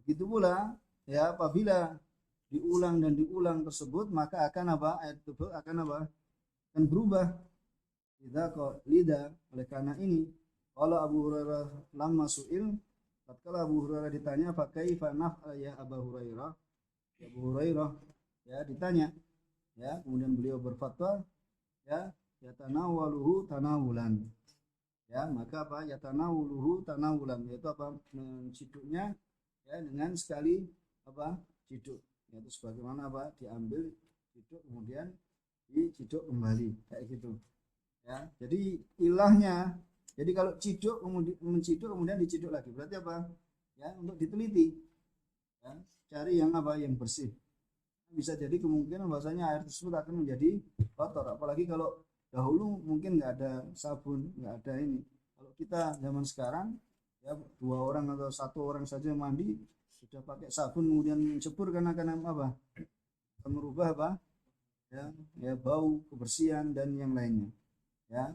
Begitu pula, ya, apabila diulang dan diulang tersebut, maka akan apa? Air tersebut akan apa? Akan berubah. Lidah, oleh karena ini, kalau Abu Hurairah lamma su'il, tatkala Abu Hurairah ditanya, fa kaifa naf'al ya Abu Hurairah? Ya Abu Hurairah, ya, ditanya, ya, kemudian beliau berfatwa, ya, yatanawwaluhu tanawulan. Ya, maka apa? Yatanawuluhu tanawulan, yaitu apa? Menciduknya, ya, dengan sekali apa? Ciduk. Yaitu sebagaimana apa? Diambil ciduk kemudian diciduk kembali, kayak gitu. Ya, jadi ilahnya, jadi kalau ciduk kemudian menciduk kemudian diciduk lagi, berarti apa? Ya, untuk diteliti, ya, cari yang apa? Yang bersih. Bisa jadi kemungkinan bahwasanya air tersebut akan menjadi kotor, apalagi kalau dahulu mungkin nggak ada sabun, nggak ada ini. Kalau kita zaman sekarang, ya, dua orang atau satu orang saja mandi sudah pakai sabun kemudian cebur, karena akan apa? Akan merubah apa? Ya, ya, bau, kebersihan dan yang lainnya. Ya,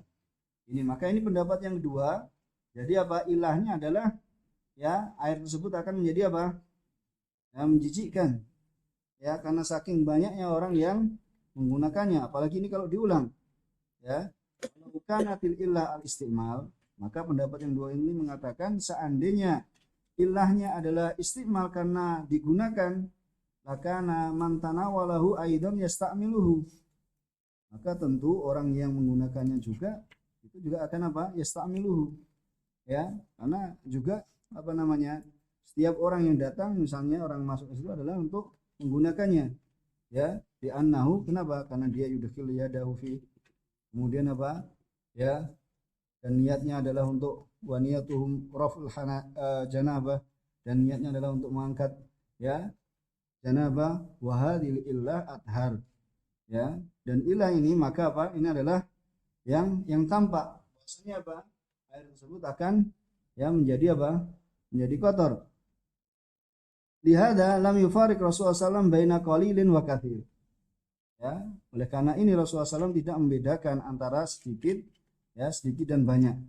ini maka ini pendapat yang kedua. Jadi apa? Ilahnya adalah, ya, air tersebut akan menjadi apa? Ya, menjijikkan. Ya, karena saking banyaknya orang yang menggunakannya, apalagi ini kalau diulang. Ya, bukan atil illah al istimal, maka pendapat yang dua ini mengatakan seandainya ilahnya adalah istimal karena digunakan, lakana man tanawalahu aidan yasta'miluhu, maka tentu orang yang menggunakannya juga itu juga akan apa? Yasta'miluhu, ya, karena juga apa namanya? Setiap orang yang datang, misalnya orang masuk ke situ adalah untuk menggunakannya, ya, di annahu, kenapa? Karena dia yudkhil yadahu fi, kemudian apa? Ya, dan niatnya adalah untuk waniyatuhum raful janabah, dan niatnya adalah untuk mengangkat, ya, janabah, wa hadhil illah athhar, ya, dan ilah ini maka apa? Ini adalah yang tampak bahwasanya apa? Air tersebut akan, ya, menjadi apa? Menjadi kotor. Lihada lam yufarik Rasulullah SAW baina qalilin wa katsir. Ya, oleh karena ini Rasulullah SAW tidak membedakan antara sedikit, ya, sedikit dan banyak.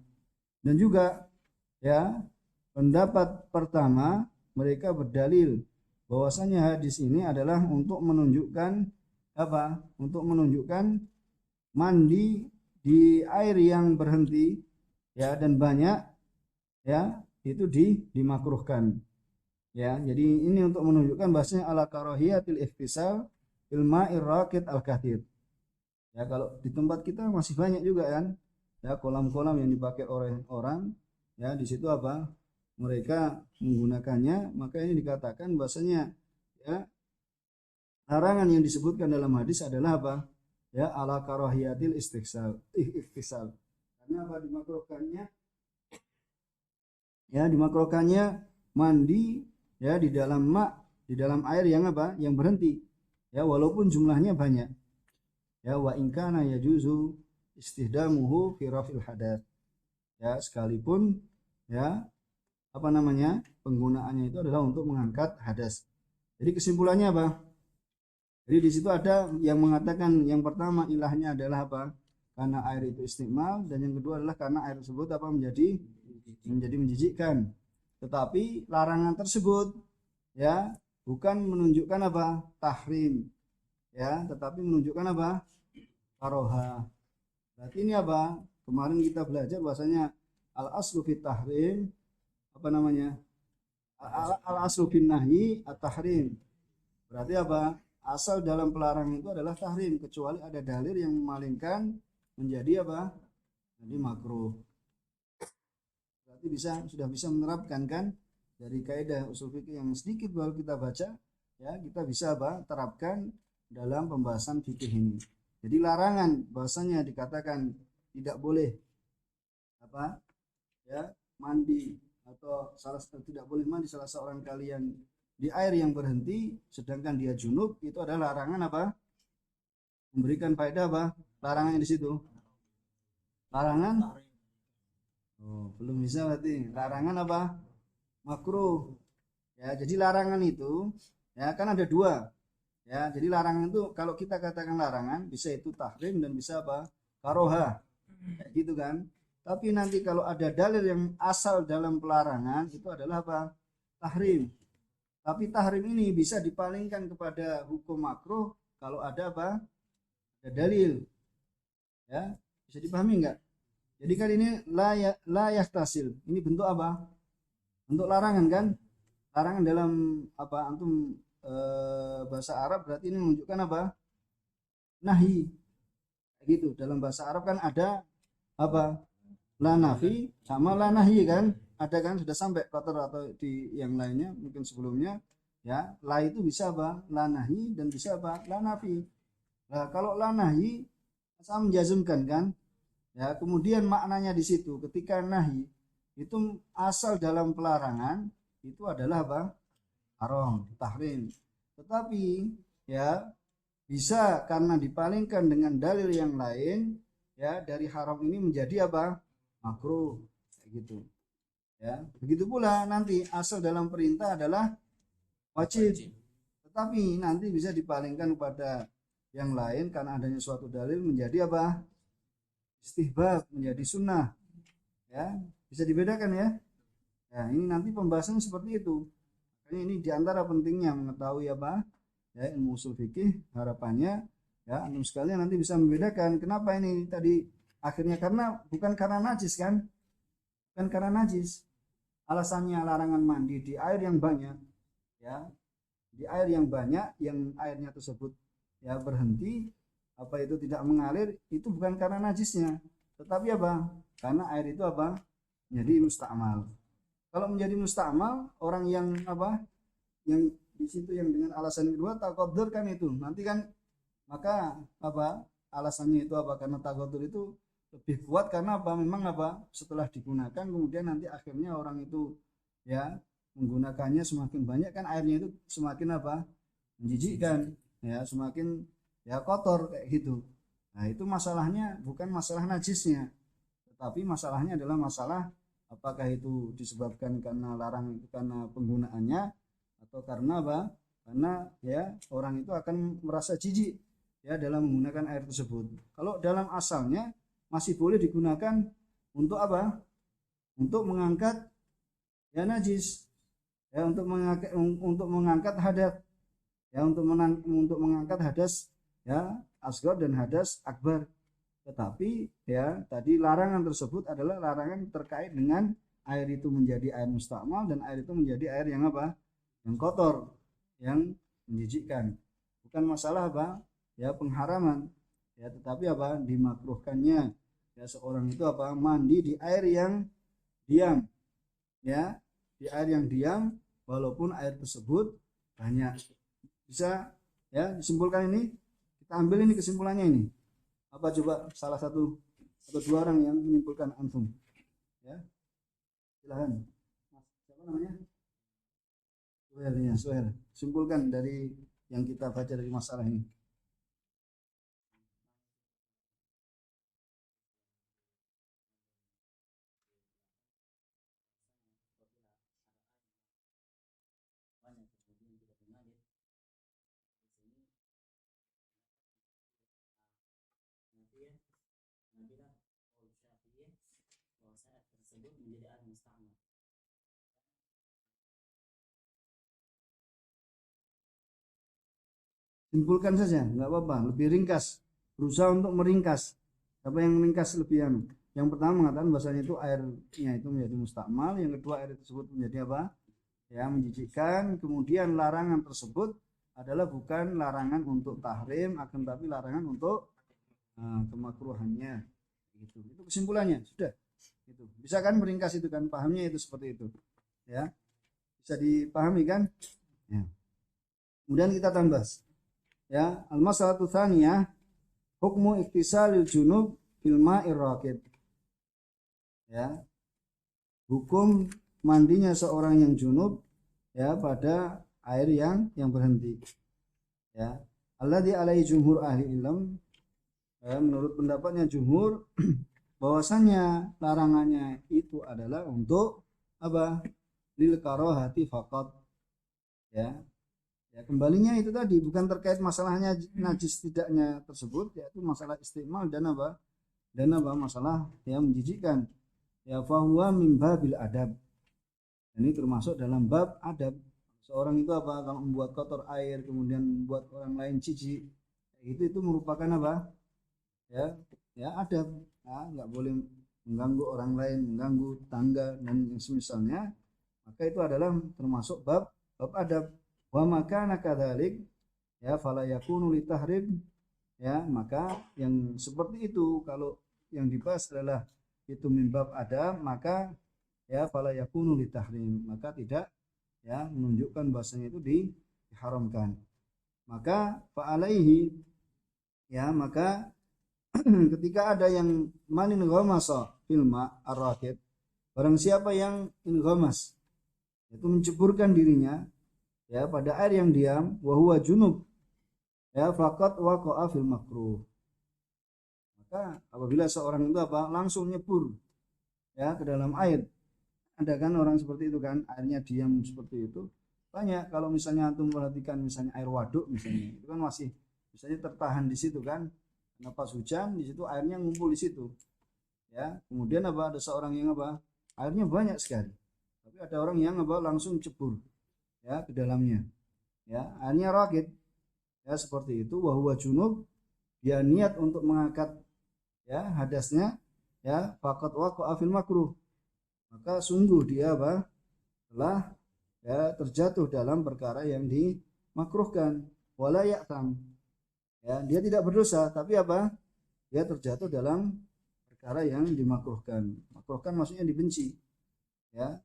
Dan juga, ya, pendapat pertama mereka berdalil bahwasanya hadis ini adalah untuk menunjukkan apa? Untuk menunjukkan mandi di air yang berhenti ya dan banyak ya itu dimakruhkan ya. Jadi ini untuk menunjukkan bahasanya ala karahiyatil ihtisal ilma irraqid al kathir ya. Kalau di tempat kita masih banyak juga kan ya kolam-kolam yang dipakai oleh orang ya, di situ apa mereka menggunakannya, maka ini dikatakan bahasanya ya larangan yang disebutkan dalam hadis adalah apa ya ala karahiyatil ihtisal karena apa dimakruhkannya ya, dimakruhkannya mandi ya di dalam air yang apa yang berhenti ya walaupun jumlahnya banyak ya. Wa in kana yajuzu istihdamuhu fi rafil hadath ya, sekalipun ya apa namanya penggunaannya itu adalah untuk mengangkat hadas. Jadi kesimpulannya apa? Jadi di situ ada yang mengatakan yang pertama ilahnya adalah apa? Karena air itu istimal, dan yang kedua adalah karena air tersebut apa menjadi menjijikkan. Tetapi larangan tersebut ya bukan menunjukkan apa? Tahrim ya, tetapi menunjukkan apa? Karoha. Berarti ini apa? Kemarin kita belajar bahasanya al aslu fit tahrim apa namanya? Al aslu fin nahyi at tahrim. Berarti apa? Asal dalam pelarangan itu adalah tahrim kecuali ada dalil yang memalingkan menjadi apa? Jadi makruh. Berarti sudah bisa menerapkan kan dari kaidah usul fikih yang sedikit baru kita baca ya, kita bisa apa? Terapkan dalam pembahasan fikih ini. Jadi larangan bahasanya dikatakan tidak boleh apa? Ya, mandi atau tidak boleh mandi salah seorang kalian di air yang berhenti sedangkan dia junub, itu adalah larangan apa? Memberikan faedah apa? Larangan di situ. Larangan? Oh, belum bisa berarti. Larangan apa? Makruh. Ya, jadi larangan itu ya kan ada dua. Ya, jadi larangan itu kalau kita katakan larangan bisa itu tahrim dan bisa apa? Karoha. Kayak gitu kan. Tapi nanti kalau ada dalil yang asal dalam pelarangan itu adalah apa? Tahrim. Tapi tahrim ini bisa dipalingkan kepada hukum makruh kalau ada apa? Ada dalil. Ya, bisa dipahami enggak? Jadi kan ini la yahtasil. Ini bentuk apa? Bentuk larangan kan? Larangan dalam apa? Antum bahasa Arab berarti ini menunjukkan apa? Nahi. Gitu. Dalam bahasa Arab kan ada apa? La nafi sama la nahi kan? Ada kan sudah sampai kotor atau di yang lainnya mungkin sebelumnya ya. La itu bisa apa? La nahi dan bisa apa? La nafi. Nah, kalau la nahi saya menjazmkan kan ya, kemudian maknanya di situ ketika nahi itu asal dalam pelarangan itu adalah apa? Haram, tahrim. Tetapi ya bisa karena dipalingkan dengan dalil yang lain ya dari haram ini menjadi apa? Makruh kayak gitu. Ya, begitu pula nanti asal dalam perintah adalah wajib. Tetapi nanti bisa dipalingkan kepada yang lain karena adanya suatu dalil menjadi apa? Istihbab, menjadi sunnah. Ya, bisa dibedakan ya. Ya, ini nanti pembahasan seperti itu. Makanya ini diantara pentingnya mengetahui apa? Ya, ilmu usul fikih, harapannya ya antum sekalian nanti bisa membedakan kenapa ini tadi akhirnya karena bukan karena najis kan? Bukan karena najis. Alasannya larangan mandi di air yang banyak ya, di air yang banyak yang airnya tersebut ya berhenti apa itu tidak mengalir, itu bukan karena najisnya tetapi apa? Karena air itu apa? Menjadi musta'mal. Kalau menjadi musta'mal, orang yang apa? Yang di situ yang dengan alasan kedua taqaddur kan itu nanti kan maka apa? Alasannya itu apa? Karena taqaddur itu lebih kuat karena apa? Memang apa? Setelah digunakan kemudian nanti akhirnya orang itu ya menggunakannya semakin banyak kan airnya itu semakin apa? Menjijikkan ya, semakin ya kotor kayak gitu. Nah, itu masalahnya bukan masalah najisnya, tetapi masalahnya adalah masalah apakah itu disebabkan karena larang itu karena penggunaannya atau karena apa? Karena ya orang itu akan merasa jijik ya dalam menggunakan air tersebut. Kalau dalam asalnya masih boleh digunakan untuk apa? Untuk mengangkat ya najis, ya untuk mengangkat hadas, ya untuk mengangkat hadas ya asghar dan hadas akbar. Tetapi ya tadi larangan tersebut adalah larangan terkait dengan air itu menjadi air mustakmal dan air itu menjadi air yang apa? Yang kotor, yang menjijikkan. Bukan masalah apa? Ya pengharaman. Ya tetapi apa? Dimakruhkannya ya seorang itu apa? Mandi di air yang diam. Ya, di air yang diam walaupun air tersebut banyak. Bisa ya disimpulkan ini? Kita ambil ini kesimpulannya ini. Apa coba salah satu atau dua orang yang menyimpulkan antum? Ya, silahkan. Mas, siapa namanya? Suhel ya, Suhel. Simpulkan dari yang kita baca dari masalah ini. Tersebut menjadi air musta'mal. Simpulkan saja, nggak apa-apa. Lebih ringkas. Berusaha untuk meringkas. Apa yang ringkas lebih anu? Yang pertama mengatakan bahasanya itu airnya itu menjadi mustakmal. Yang kedua air tersebut menjadi apa? Ya menjijikkan. Kemudian larangan tersebut adalah bukan larangan untuk tahrim, akan tapi larangan untuk kemakruhannya. Itu kesimpulannya sudah. Itu bisa kan meringkas itu kan? Pahamnya itu seperti itu. Ya bisa dipahami kan? Ya. Kemudian kita tambah. Ya, al-mas'alatu tsaniyah hukmu iktisalil junub fil ma'ir raqid. Ya. Hukum mandinya seorang yang junub ya pada air yang berhenti. Ya. Alladzi alaihi jumhur ahli ilm ya, menurut pendapatnya jumhur bahwasanya larangannya itu adalah untuk apa? Lil karahati faqat. Ya. Ya, kembalinya itu tadi bukan terkait masalahnya najis tidaknya tersebut, yaitu masalah istimal dan apa? Dan apa? Masalah yang menjijikkan. Ya fahuwa min babil adab. Ini termasuk dalam bab adab. Seorang itu apa? Kalau membuat kotor air kemudian membuat orang lain jijik, itu merupakan apa? Ya, ya adab. Nah, nggak boleh mengganggu orang lain, mengganggu tangga dan yang semisalnya. Maka itu adalah termasuk bab adab. Wa makana kadzalik ya fala yakunu litahrim ya maka yang seperti itu kalau yang dibahas adalah itu min bab adab maka ya fala yakunu litahrim maka tidak ya menunjukkan bahasanya itu diharamkan maka fa alaihi ya maka ketika ada yang manin ghamasa filma ar-rakib barang siapa yang inghamas itu menceburkan dirinya ya pada air yang diam wa huwa junub ya faqat waqa'a fil makruh maka apabila seorang itu apa langsung nyebur ya ke dalam air ada kan orang seperti itu kan airnya diam seperti itu banyak kalau misalnya antum perhatikan misalnya air waduk misalnya itu kan masih misalnya tertahan di situ kan pas hujan di situ airnya ngumpul di situ ya kemudian apa ada seorang yang apa airnya banyak sekali tapi ada orang yang apa langsung cebur ya ke dalamnya ya akhirnya rakit ya seperti itu wahwa junub dia niat untuk mengangkat ya hadasnya ya faqat waqa'a fil makruh maka sungguh dia apa telah ya terjatuh dalam perkara yang dimakruhkan wala ya'tam ya dia tidak berdosa tapi apa dia terjatuh dalam perkara yang dimakruhkan makruhkan maksudnya dibenci ya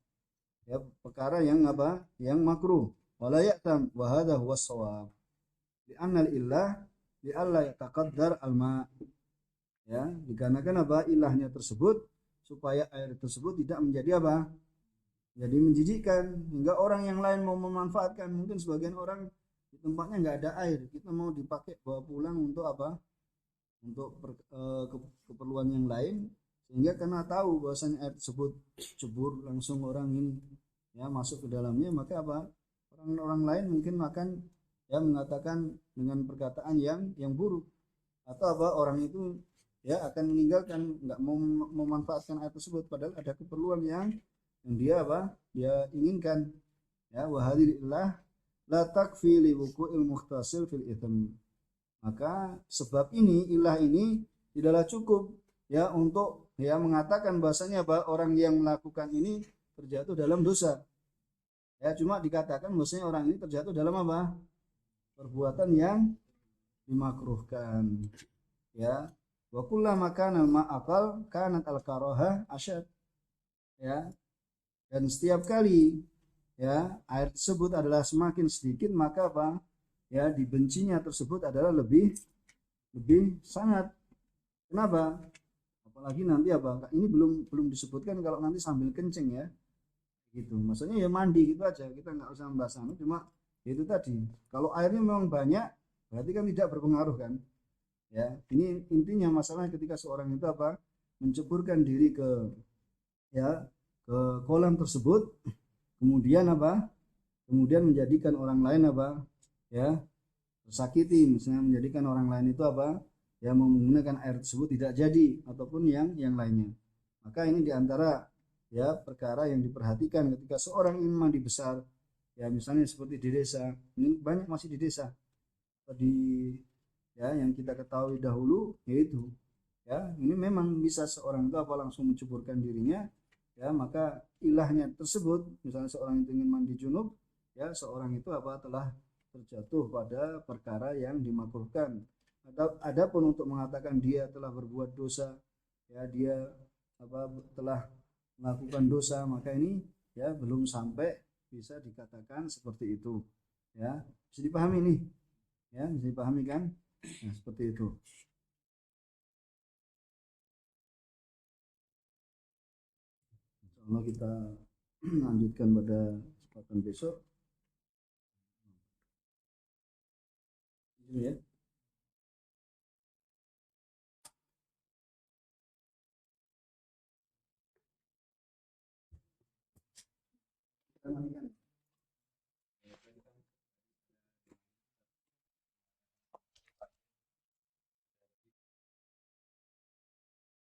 ya perkara yang apa yang makruh wala ya'tam wa hadha huwa shawab li'anna al-illah li'alla yataqaddar al-ma ya dikarenakan apa ilahnya tersebut supaya air tersebut tidak menjadi apa jadi menjijikkan hingga orang yang lain mau memanfaatkan mungkin sebagian orang di tempatnya nggak ada air kita mau dipakai bawa pulang untuk apa untuk keperluan yang lain sehingga karena tahu bahwasanya air tersebut cebur langsung orang ini ya masuk ke dalamnya maka apa orang-orang lain mungkin akan ya mengatakan dengan perkataan yang buruk atau apa orang itu ya akan meninggalkan nggak mau memanfaatkan air tersebut padahal ada keperluan yang dia apa dia inginkan ya wahadillah la takfi li wuqu'il mukhtasil fil itsm maka sebab ini ilah ini tidaklah cukup ya untuk ya mengatakan bahasanya orang yang melakukan ini terjatuh dalam dosa. Ya, cuma dikatakan bahwasanya orang ini terjatuh dalam apa? Perbuatan yang dimakruhkan. Ya. Wa kullama kana ma'aqal kanat al-karaha asyad. Ya. Dan setiap kali ya air tersebut adalah semakin sedikit maka apa? Ya, dibencinya tersebut adalah lebih lebih sangat. Kenapa? Apalagi nanti apa? Ini belum belum disebutkan kalau nanti sambil kencing ya. Gitu. Maksudnya ya mandi gitu aja. Kita nggak usah membahas cuma itu tadi. Kalau airnya memang banyak, berarti kan tidak berpengaruh kan? Ya, ini intinya masalah ketika seorang itu apa? Menceburkan diri ke ya ke kolam tersebut, kemudian apa? Kemudian menjadikan orang lain apa? Ya, tersakiti, misalnya menjadikan orang lain itu apa? Ya, menggunakan air tersebut tidak jadi ataupun yang lainnya. Maka ini diantara ya perkara yang diperhatikan ketika seorang ingin mandi besar, ya misalnya seperti di desa, ini banyak masih di desa, di ya yang kita ketahui dahulu yaitu ya ini memang bisa seorang itu apa langsung mencuburkan dirinya ya maka ilahnya tersebut misalnya seorang itu ingin mandi junub ya seorang itu apa telah terjatuh pada perkara yang dimakruhkan. Adapun untuk mengatakan dia telah berbuat dosa ya dia apa telah melakukan dosa maka ini ya belum sampai bisa dikatakan seperti itu ya bisa dipahami nih ya bisa dipahami kan nah seperti itu. Insyaallah kita lanjutkan pada kesempatan besok ya. Kita lanjutkan.